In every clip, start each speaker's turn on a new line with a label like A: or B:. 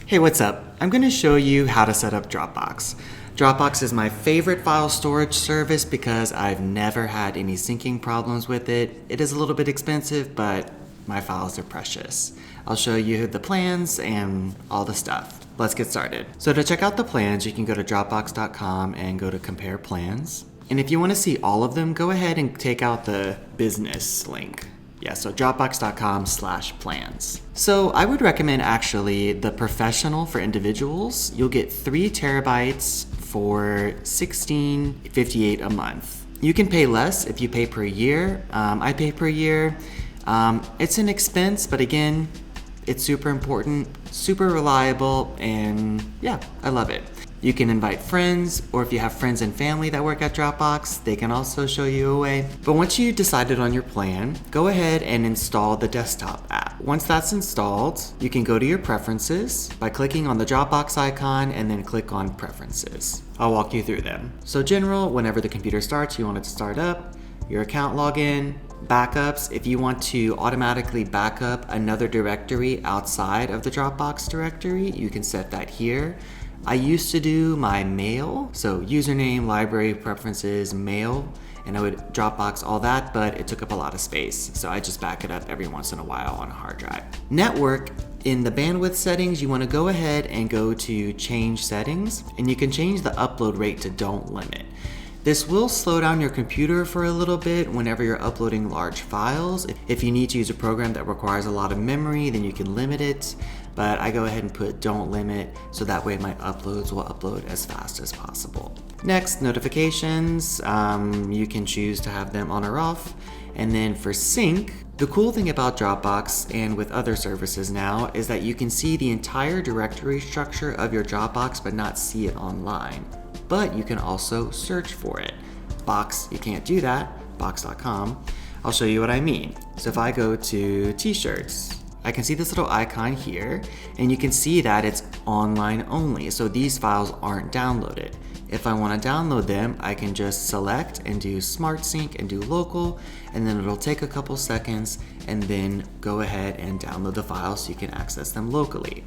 A: Hey, what's up? I'm going to show you how to set up Dropbox. Dropbox is my favorite file storage service because I've never had any syncing problems with it. It is a little bit expensive, but my files are precious. I'll show you the plans and all the stuff. Let's get started. So to check out the plans, you can go to dropbox.com and go to compare plans. And if you want to see all of them, go ahead and take out the business link. Yeah, so dropbox.com/plans. So I would recommend actually the professional for individuals. You'll get 3 terabytes for $16.58 a month. You can pay less if you pay per year. I pay per year. It's an expense, but again, it's super important, super reliable, and yeah, I love it. You can invite friends, or if you have friends and family that work at Dropbox, they can also show you a way. But once you decided on your plan, go ahead and install the desktop app. Once that's installed, you can go to your preferences by clicking on the Dropbox icon and then click on preferences. I'll walk you through them. So general, whenever the computer starts, you want it to start up, your account login, backups. If you want to automatically back up another directory outside of the Dropbox directory, you can set that here. I used to do my mail, so username, library, preferences, mail, and I would Dropbox all that, but it took up a lot of space, so I just back it up every once in a while on a hard drive. Network, in the bandwidth settings, you want to go ahead and go to change settings, and you can change the upload rate to don't limit. This will slow down your computer for a little bit whenever you're uploading large files. If you need to use a program that requires a lot of memory, then you can limit it. But I go ahead and put don't limit, so that way my uploads will upload as fast as possible. Next, notifications. You can choose to have them on or off. And then for sync, the cool thing about Dropbox and with other services now is that you can see the entire directory structure of your Dropbox but not see it online. But you can also search for it. Box, you can't do that, box.com. I'll show you what I mean. So if I go to t-shirts, I can see this little icon here, and you can see that it's online only, so these files aren't downloaded. If I want to download them, I can just select and do Smart Sync and do local, and then it'll take a couple seconds, and then go ahead and download the files so you can access them locally.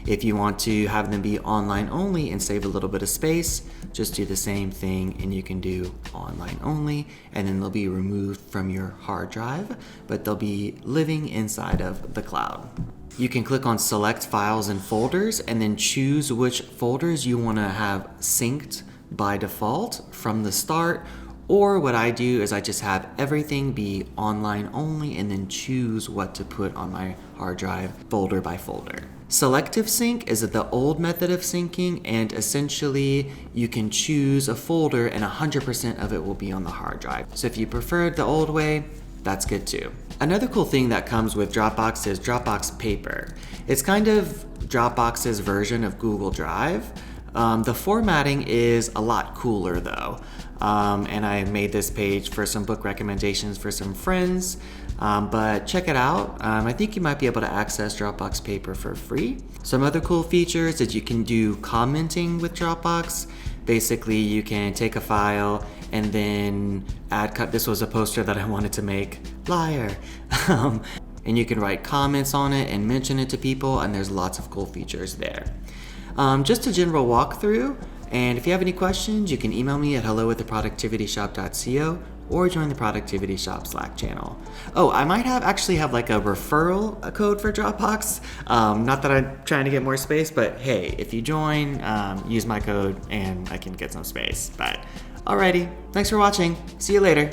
A: If you want to have them be online only and save a little bit of space, just do the same thing and you can do online only, and then they'll be removed from your hard drive, but they'll be living inside of the cloud. You can click on select files and folders and then choose which folders you want to have synced by default from the start. Or what I do is I just have everything be online only and then choose what to put on my hard drive folder by folder. Selective sync is the old method of syncing, and essentially you can choose a folder and 100% of it will be on the hard drive. So if you prefer the old way, that's good too. Another cool thing that comes with Dropbox is Dropbox Paper. It's kind of Dropbox's version of Google Drive. The formatting is a lot cooler though. And I made this page for some book recommendations for some friends, but check it out. I think you might be able to access Dropbox Paper for free. Some other cool features is you can do commenting with Dropbox. Basically, you can take a file and then this was a poster that I wanted to make, liar. And you can write comments on it and mention it to people, and there's lots of cool features there. Just a general walkthrough, and if you have any questions, you can email me at hello@theproductivityshop.co or join the Productivity Shop Slack channel. Oh, I might actually have like a referral code for Dropbox. Not that I'm trying to get more space, but hey, if you join, use my code and I can get some space. But alrighty, thanks for watching. See you later.